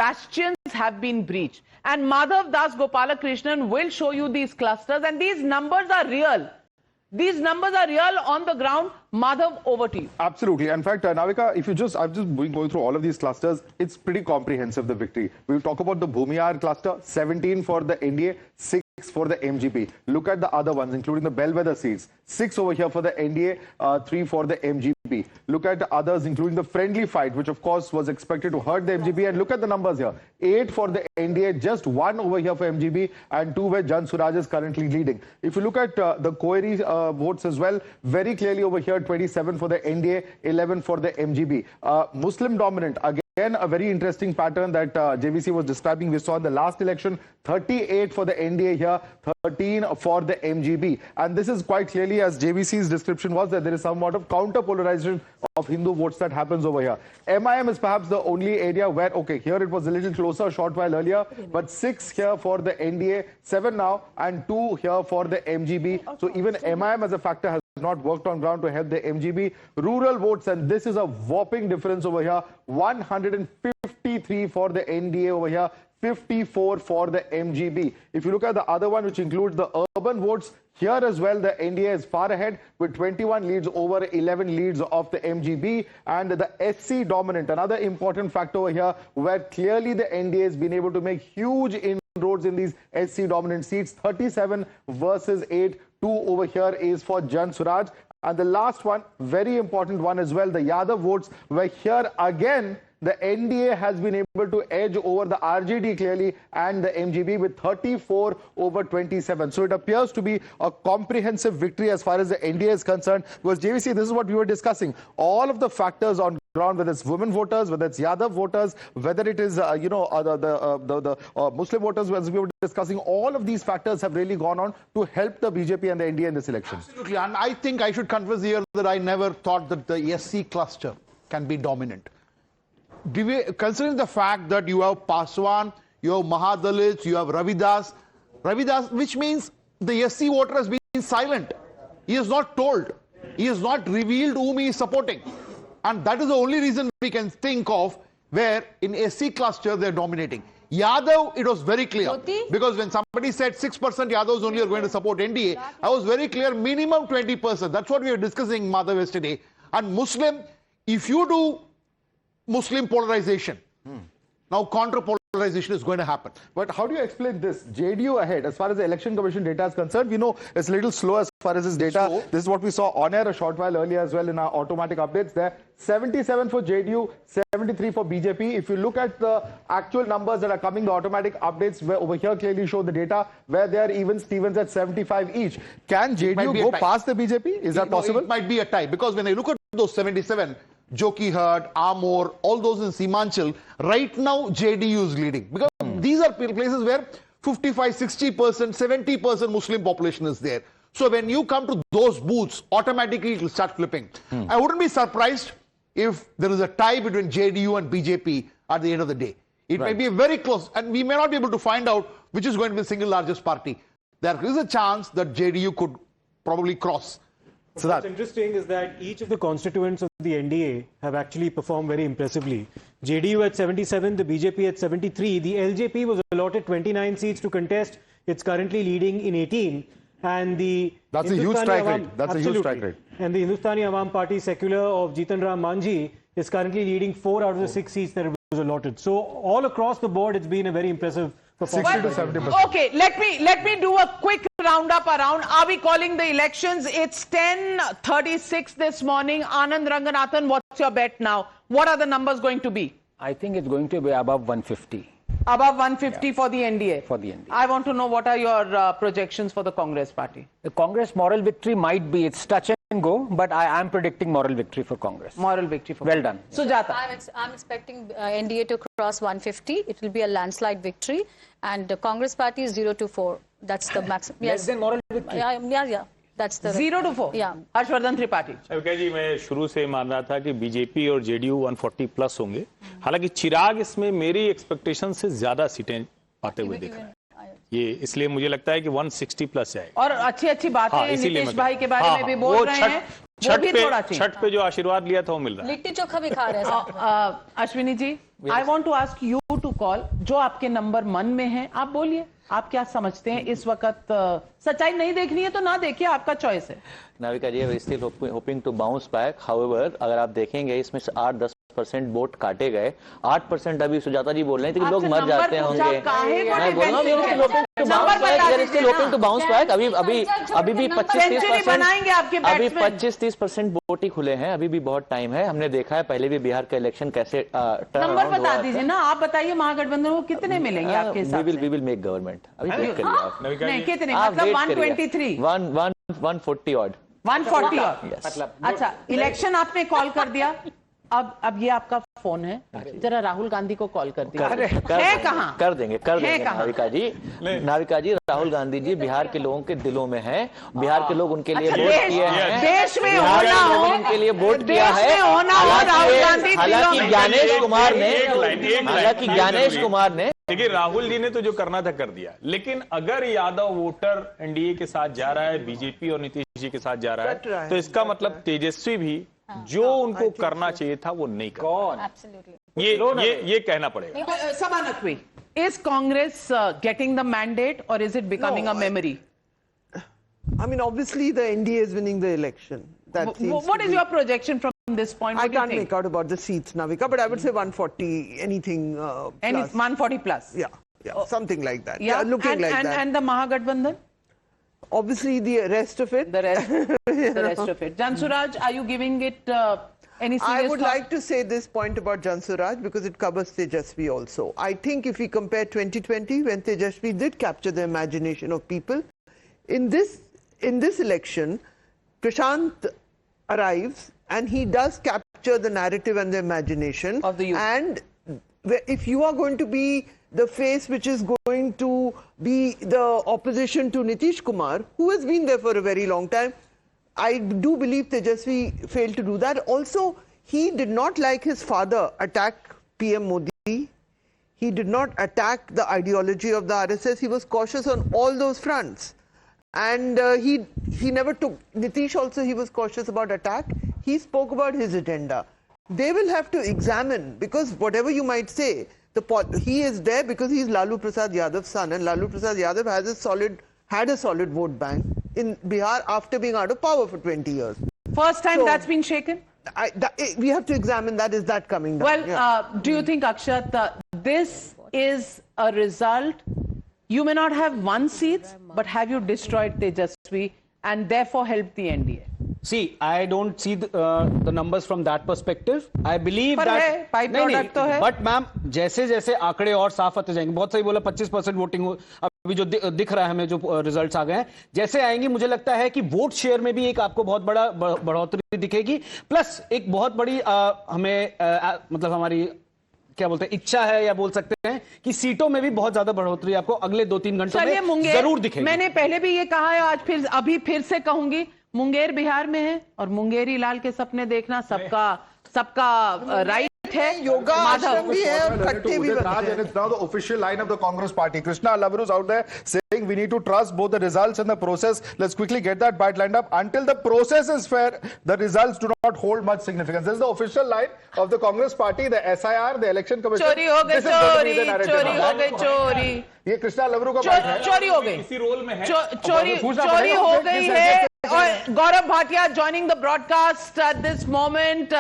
bastions have been breached. And Madhav Das Gopalakrishnan will show you these clusters, and these numbers are real. These numbers are real on the ground. Madhav, over to you. Absolutely. In fact, Navika, if you just, I've just been going through all of these clusters, it's pretty comprehensive, the victory. We'll talk about the Bhumihar cluster, 17 for the NDA, 6 for the MGP. Look at the other ones, including the bellwether seats. 6 over here for the NDA, 3 for the MGP. Look at the others, including the friendly fight, which of course was expected to hurt the MGP. And look at the numbers here. 8 for the NDA, just 1 over here for MGP, and 2 where Jan Suraj is currently leading. If you look at the Koiri votes as well, very clearly over here, 27 for the NDA, 11 for the MGP. Muslim dominant, again, a very interesting pattern that JVC was describing. We saw in the last election, 38 for the NDA here, 13 for the MGB. And this is quite clearly, as JVC's description was, that there is somewhat of counter-polarization of Hindu votes that happens over here. MIM is perhaps the only area where, okay, here it was a little closer a short while earlier, but 6 here for the NDA, 7 now, and 2 here for the MGB. So even MIM as a factor has not worked on ground to help the MGB. Rural votes, and this is a whopping difference over here, 153 for the NDA over here, 54 for the MGB. If you look at the other one, which includes the urban votes, here as well, the NDA is far ahead with 21 leads over 11 leads of the MGB. And the SC dominant, another important factor over here, where clearly the NDA has been able to make huge inroads in these SC dominant seats, 37 versus 8. 2 over here is for Jan Suraj. And the last one, very important one as well, the Yadav votes, where here again, the NDA has been able to edge over the RJD clearly and the MGB with 34 over 27. So it appears to be a comprehensive victory as far as the NDA is concerned. Because JVC, this is what we were discussing. All of the factors on ground, whether it's women voters, whether it's Yadav voters, whether it is, the Muslim voters, as we were discussing, all of these factors have really gone on to help the BJP and the NDA in this election. Absolutely. And I think I should confess here that I never thought that the SC cluster can be dominant. Considering the fact that you have Paswan, you have Mahadalits, you have Ravidas, which means the SC voter has been silent. He is not told. He has not revealed whom he is supporting. And that is the only reason we can think of where in SC cluster they are dominating. Yadav, it was very clear. Because when somebody said 6% Yadavs only are going to support NDA, I was very clear, minimum 20%. That's what we were discussing, Madhav, yesterday. And Muslim, if you do Muslim polarization, now counter-polarization is going to happen. But how do you explain this? JDU ahead, as far as the Election Commission data is concerned, we know it's a little slow as far as this data. So, this is what we saw on air a short while earlier as well in our automatic updates there. 77 for JDU, 73 for BJP. If you look at the actual numbers that are coming, the automatic updates where over here clearly show the data where they are even Stevens at 75 each. Can JDU go past the BJP? Is that possible? It might be a tie, because when I look at those 77, Jokihardt, Amor, all those in Simanchal, right now JDU is leading. Because these are places where 55, 60%, 70% Muslim population is there. So when you come to those booths, automatically it will start flipping. I wouldn't be surprised if there is a tie between JDU and BJP at the end of the day. It may be very close, and we may not be able to find out which is going to be the single largest party. There is a chance that JDU could probably cross. So what's interesting is that each of the constituents of the NDA have actually performed very impressively. JDU at 77, the BJP at 73. The LJP was allotted 29 seats to contest. It's currently leading in 18. And the That's a huge strike rate. That's a huge strike rate. And the Hindustani Awam Party secular of Jitan Ram Manjhi is currently leading 4 out of the 6 seats that it was allotted. So all across the board, it's been a very impressive performance. 60 to 70%. Okay, let me do a quick roundup around. Are we calling the elections? It's 10:36 this morning. Anand Ranganathan, what's your bet now? What are the numbers going to be? I think it's going to be above 150. Above 150 for the NDA? For the NDA. I want to know what are your projections for the Congress party? The Congress moral victory might be, it's touch and go, but I am predicting moral victory for Congress. Moral victory for Well done. Sujata. I'm expecting NDA to cross 150. It will be a landslide victory. And the Congress party is 0 to 4. That's the maximum. Yes. Less than moral victory? Yeah. That's the 0 to 4? Yeah. Harshvardhan Tripathi. Okay जी, मैं शुरू से मान रहा था कि BJP और JDU 140 plus होंगे. हालांकि चिराग इसमें मेरी एक्सपेक्टेशन से ज्यादा सीटें पाते हुए दिख रहा है. ये इसलिए मुझे लगता है कि 160 प्लस जाए. और अच्छी बातें नीतीश भाई के बारे में भी बोल रहे हैं. वो भी थोड़ा चेंज। छठ पे जो आशीर्वाद लिया था वो मिल रहा है। लिट्टी चोखा भी खा रहे हैं। Ashwini ji, I want to ask you to call, जो आपके नंबर मन में है आप बोलिए, आप क्या समझते हैं इस वक्त? सच्चाई नहीं देखनी है तो ना देखिए, आपका चॉइस है। Navika ji, we still hoping to bounce back. However, अगर आप देखेंगे इसमें से 8-10% वोट काटे गए। 8% अभी सुजाता जी बोल रहे थे कि लोग मर जाते होंगे। मैं बोल रहा हूँ बाउंस बैक। अभी भी 25-30% वोट ही खुले हैं। अभी भी बहुत टाइम है। हमने देखा है पहले भी बिहार का इलेक्शन कैसे नंबर बता दीजिए ना, आप बताइए महागठबंधन को कितने मिलेंगे आपके हिसाब से? We will make government. अभी वेट करिए आप। नहीं, कितने मतलब 123 140 ऑड 140 ऑड। अच्छा, इलेक्शन आपने कॉल कर दिया, अब ये आपका फोन है, जरा राहुल गांधी को कॉल कर दिया। है कहाँ? कर देंगे नाविका जी। राहुल गांधी जी बिहार के लोगों के दिलों में हैं। बिहार के लोग उनके लिए वोट किए हैं। देश में होना हो, उनके लिए वोट किया है। हालांकि ज्ञानेश कुमार ने देखिए, राहुल जी ने तो जो करना था कर दिया, लेकिन अगर यादव वोटर एनडीए के साथ जा रहा है, बीजेपी और नीतीश जी के साथ जा रहा है, तो इसका मतलब तेजस्वी भी जो उनको करना चाहिए था वो नहीं कर। ये कहना पड़ेगा। Samanakwi, is Congress getting the mandate or is it becoming a memory? I mean, obviously the NDA is winning the election. What is your projection from this point? I can't make out about the seats, Navika, but I would say 140, anything plus. 140 plus? Yeah, something like that. Yeah, looking like that. And the Mahagathbandhan? Obviously the rest of it. The rest of it. Jansuraj, are you giving it any serious I would thought? like to say this point about Jansuraj because it covers Tejasvi also. I think if we compare 2020, when Tejasvi did capture the imagination of people, in this election, Prashant arrives and he does capture the narrative and the imagination of the youth. And if you are going to be the face which is going to be the opposition to Nitish Kumar, who has been there for a very long time, I do believe Tejasvi failed to do that. Also, he did not, like his father, attack PM Modi. He did not attack the ideology of the RSS. He was cautious on all those fronts. And he never took, Nitish also, he was cautious about attack. He spoke about his agenda. They will have to examine, because whatever you might say, he is there because he is Lalu Prasad Yadav's son, and Lalu Prasad Yadav had a solid vote bank in Bihar after being out of power for 20 years. First time that's been shaken? We have to examine that. Is that coming down? Well, do you think, Akshat, this is a result? You may not have won seats, but have you destroyed Tejasvi and therefore helped the NDA? See, I don't see the numbers from that perspective. I believe that but ma'am जैसे जैसे आंकड़े और साफ आते जाएंगे, बहुत सही बोला, 25% वोटिंग अभी जो दिख रहा है हमें, जो रिजल्ट्स आ गए हैं, जैसे आएंगे मुझे लगता है कि वोट शेयर में भी एक आपको बहुत बड़ा बढ़ोतरी दिखेगी। प्लस एक बहुत बड़ी हमें मतलब हमारी क्या बोलते हैं इच्छा है या बोल सकते हैं कि सीटों में भी बहुत ज्यादा बढ़ोतरी आपको अगले 2-3 घंटों में जरूर दिखेगी। मैंने पहले भी ये कहा है, आज अभी फिर से कहूंगी, मुंगेर बिहार में है और मुंगेरी लाल के सपने देखना सबका राइट है। योगा आश्रम भी है और खट्टे भी बनते हैं। And it's now the official line of the Congress party. Krishna Lavrus out there saying we need to trust both the results and the process. Let's quickly get that bite lined up. Until the process is fair, the results do not hold much significance. This is the official line of the Congress party, the SIR, the election commission. चोरी हो गई, चोरी। ये कृष्णा लवरू का बात है। चोरी हो गई, इसी रोल में है। चोरी हो गई है। और Gaurav Bhatia joining the broadcast at this moment.